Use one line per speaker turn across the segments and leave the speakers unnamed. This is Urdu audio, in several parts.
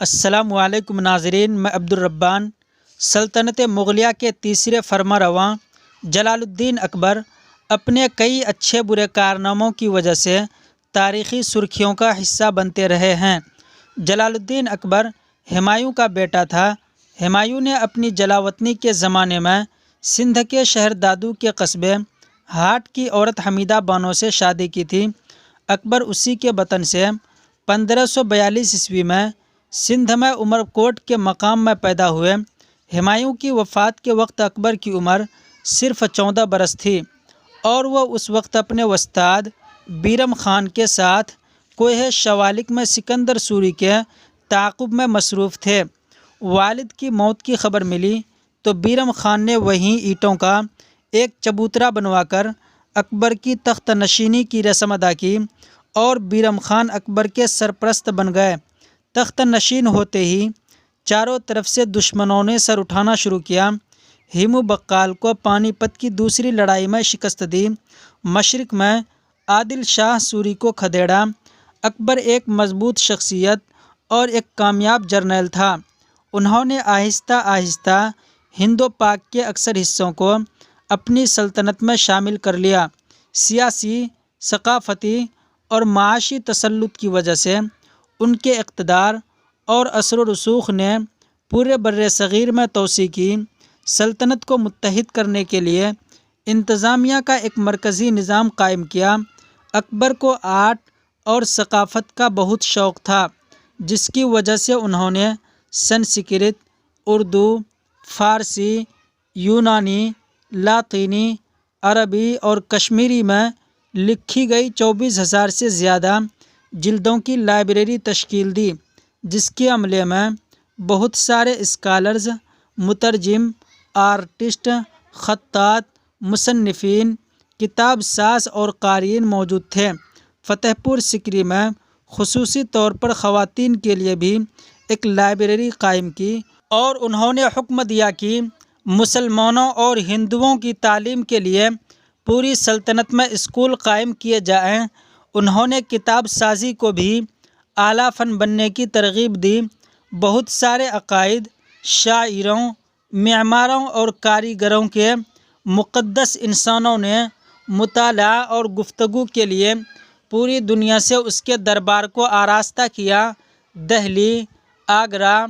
السلام علیکم ناظرین، میں عبدالربان سلطنت مغلیہ کے تیسرے فرمانرواں جلال الدین اکبر اپنے کئی اچھے برے کارناموں کی وجہ سے تاریخی سرخیوں کا حصہ بنتے رہے ہیں۔ جلال الدین اکبر ہمایوں کا بیٹا تھا۔ ہمایوں نے اپنی جلاوطنی کے زمانے میں سندھ کے شہر دادو کے قصبے ہاٹ کی عورت حمیدہ بانو سے شادی کی تھی۔ اکبر اسی کے بطن سے 1542 عیسوی میں سندھ میں عمر کوٹ کے مقام میں پیدا ہوئے۔ ہمایوں کی وفات کے وقت اکبر کی عمر صرف 14 برس تھی اور وہ اس وقت اپنے استاد بیرم خان کے ساتھ کوہ شوالک میں سکندر سوری کے تعاقب میں مصروف تھے۔ والد کی موت کی خبر ملی تو بیرم خان نے وہیں اینٹوں کا ایک چبوترا بنوا کر اکبر کی تخت نشینی کی رسم ادا کی اور بیرم خان اکبر کے سرپرست بن گئے۔ تخت نشین ہوتے ہی چاروں طرف سے دشمنوں نے سر اٹھانا شروع کیا۔ ہیمو بقال کو پانی پت کی دوسری لڑائی میں شکست دی۔ مشرق میں عادل شاہ سوری کو کھدیڑا۔ اکبر ایک مضبوط شخصیت اور ایک کامیاب جرنیل تھا۔ انہوں نے آہستہ آہستہ ہند و پاک کے اکثر حصوں کو اپنی سلطنت میں شامل کر لیا۔ سیاسی، ثقافتی اور معاشی تسلط کی وجہ سے ان کے اقتدار اور اثر و رسوخ نے پورے بر صغیر میں توسیع کی۔ سلطنت کو متحد کرنے کے لیے انتظامیہ کا ایک مرکزی نظام قائم کیا۔ اکبر کو آرٹ اور ثقافت کا بہت شوق تھا، جس کی وجہ سے انہوں نے سنسکرت، اردو، فارسی، یونانی، لاطینی، عربی اور کشمیری میں لکھی گئی 24,000 سے زیادہ جلدوں کی لائبریری تشکیل دی، جس کے عملے میں بہت سارے اسکالرز، مترجم، آرٹسٹ، خطاط، مصنفین، کتاب ساز اور قارئین موجود تھے۔ فتح پور سیکری میں خصوصی طور پر خواتین کے لیے بھی ایک لائبریری قائم کی اور انہوں نے حکم دیا کہ مسلمانوں اور ہندوؤں کی تعلیم کے لیے پوری سلطنت میں اسکول قائم کیے جائیں۔ انہوں نے کتاب سازی کو بھی اعلیٰ فن بننے کی ترغیب دی۔ بہت سارے عقائد، شاعروں، معماروں اور کاریگروں کے مقدس انسانوں نے مطالعہ اور گفتگو کے لیے پوری دنیا سے اس کے دربار کو آراستہ کیا۔ دہلی، آگرہ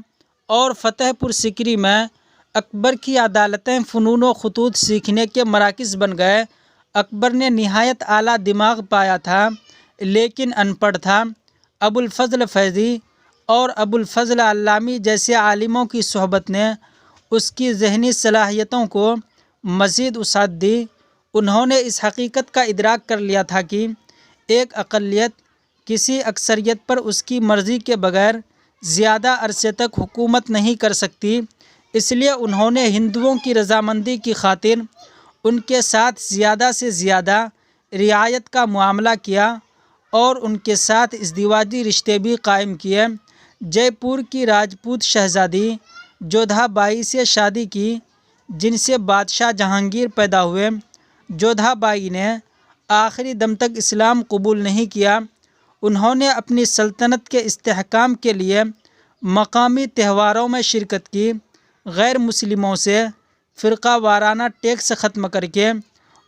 اور فتح پور سیکری میں اکبر کی عدالتیں فنون و خطوط سیکھنے کے مراکز بن گئے۔ اکبر نے نہایت اعلیٰ دماغ پایا تھا لیکن ان پڑھ تھا۔ ابو الفضل فیضی اور ابو الفضل علامی جیسے عالموں کی صحبت نے اس کی ذہنی صلاحیتوں کو مزید وسعت دی۔ انہوں نے اس حقیقت کا ادراک کر لیا تھا کہ ایک اقلیت کسی اکثریت پر اس کی مرضی کے بغیر زیادہ عرصے تک حکومت نہیں کر سکتی۔ اس لیے انہوں نے ہندوؤں کی رضامندی کی خاطر ان کے ساتھ زیادہ سے زیادہ رعایت کا معاملہ کیا اور ان کے ساتھ ازدواجی رشتے بھی قائم کیے۔ جے پور کی راجپوت شہزادی جودھا بائی سے شادی کی، جن سے بادشاہ جہانگیر پیدا ہوئے۔ جودھا بائی نے آخری دم تک اسلام قبول نہیں کیا۔ انہوں نے اپنی سلطنت کے استحکام کے لیے مقامی تہواروں میں شرکت کی، غیر مسلموں سے فرقہ وارانہ ٹیکس ختم کر کے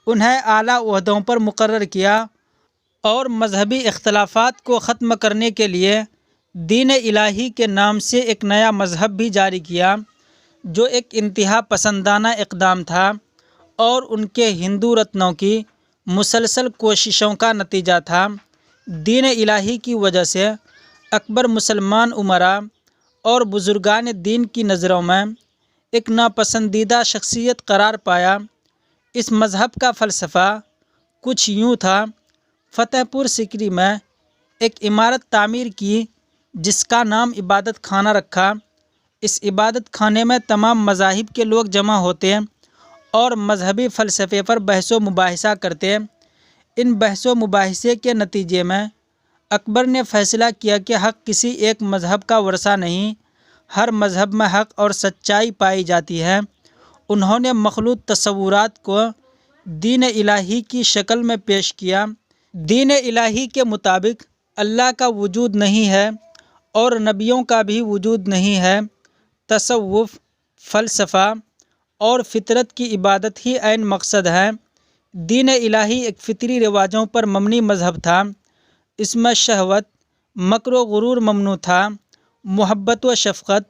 انہیں اعلیٰ عہدوں پر مقرر کیا اور مذہبی اختلافات کو ختم کرنے کے لیے دین الہی کے نام سے ایک نیا مذہب بھی جاری کیا، جو ایک انتہا پسندانہ اقدام تھا اور ان کے ہندو رتنوں کی مسلسل کوششوں کا نتیجہ تھا۔ دین الہی کی وجہ سے اکبر مسلمان امراء اور بزرگان دین کی نظروں میں ایک ناپسندیدہ شخصیت قرار پایا۔ اس مذہب کا فلسفہ کچھ یوں تھا۔ فتح پور سیکری میں ایک عمارت تعمیر کی جس کا نام عبادت خانہ رکھا۔ اس عبادت خانے میں تمام مذاہب کے لوگ جمع ہوتے اور مذہبی فلسفے پر بحث و مباحثہ کرتے۔ ان بحث و مباحثے کے نتیجے میں اکبر نے فیصلہ کیا کہ حق کسی ایک مذہب کا ورثہ نہیں، ہر مذہب میں حق اور سچائی پائی جاتی ہے۔ انہوں نے مخلوط تصورات کو دین الہی کی شکل میں پیش کیا۔ دین الہی کے مطابق اللہ کا وجود نہیں ہے اور نبیوں کا بھی وجود نہیں ہے۔ تصوف، فلسفہ اور فطرت کی عبادت ہی عین مقصد ہے۔ دین الہی ایک فطری رواجوں پر مبنی مذہب تھا۔ اس میں شہوت، مکر و غرور ممنوع تھا۔ محبت و شفقت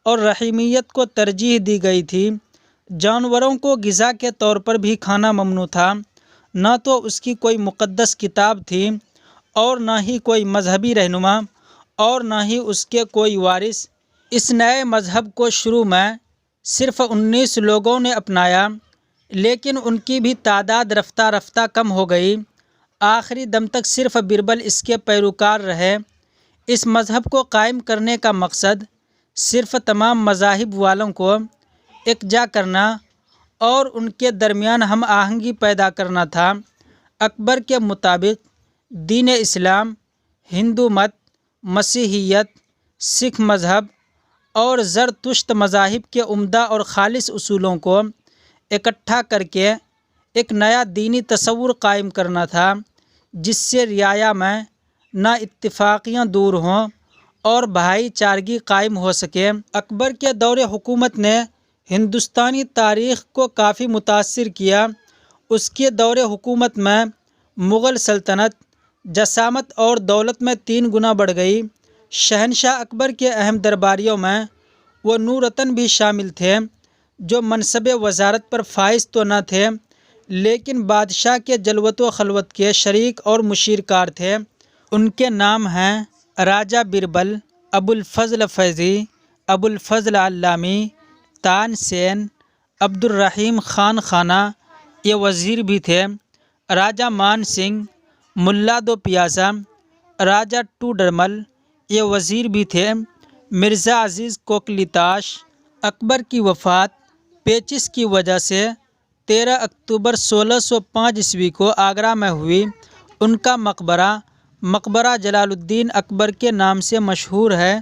اور رحیمیت کو ترجیح دی گئی تھی۔ جانوروں کو غذا کے طور پر بھی کھانا ممنوع تھا۔ نہ تو اس کی کوئی مقدس کتاب تھی اور نہ ہی کوئی مذہبی رہنما اور نہ ہی اس کے کوئی وارث۔ اس نئے مذہب کو شروع میں صرف 19 لوگوں نے اپنایا، لیکن ان کی بھی تعداد رفتہ رفتہ کم ہو گئی۔ آخری دم تک صرف بربل اس کے پیروکار رہے۔ اس مذہب کو قائم کرنے کا مقصد صرف تمام مذاہب والوں کو یکجا کرنا اور ان کے درمیان ہم آہنگی پیدا کرنا تھا۔ اکبر کے مطابق دین اسلام، ہندو مت، مسیحیت، سکھ مذہب اور زرتشت مذاہب کے عمدہ اور خالص اصولوں کو اکٹھا کر کے ایک نیا دینی تصور قائم کرنا تھا، جس سے رعایا میں نا اتفاقیاں دور ہوں اور بھائی چارگی قائم ہو سکے۔ اکبر کے دور حکومت نے ہندوستانی تاریخ کو کافی متاثر کیا۔ اس کے دور حکومت میں مغل سلطنت جسامت اور دولت میں 3 گنا بڑھ گئی۔ شہنشاہ اکبر کے اہم درباریوں میں وہ نورتن بھی شامل تھے، جو منصب وزارت پر فائز تو نہ تھے، لیکن بادشاہ کے جلوت و خلوت کے شریک اور مشیر کار تھے۔ ان کے نام ہیں راجہ بربل، ابو الفضل فیضی، ابو الفضل علامی، تان سین، عبد الرحیم خان خانہ، یہ وزیر بھی تھے۔ راجہ مان سنگھ، ملا دو پیازا، راجہ ٹوڈرمل، یہ وزیر بھی تھے۔ مرزا عزیز کوکلی تاش۔ اکبر کی وفات پیچس کی وجہ سے 13 اکتوبر 1605 عیسوی کو آگرہ میں ہوئی۔ ان کا مقبرہ جلال الدین اکبر کے نام سے مشہور ہے۔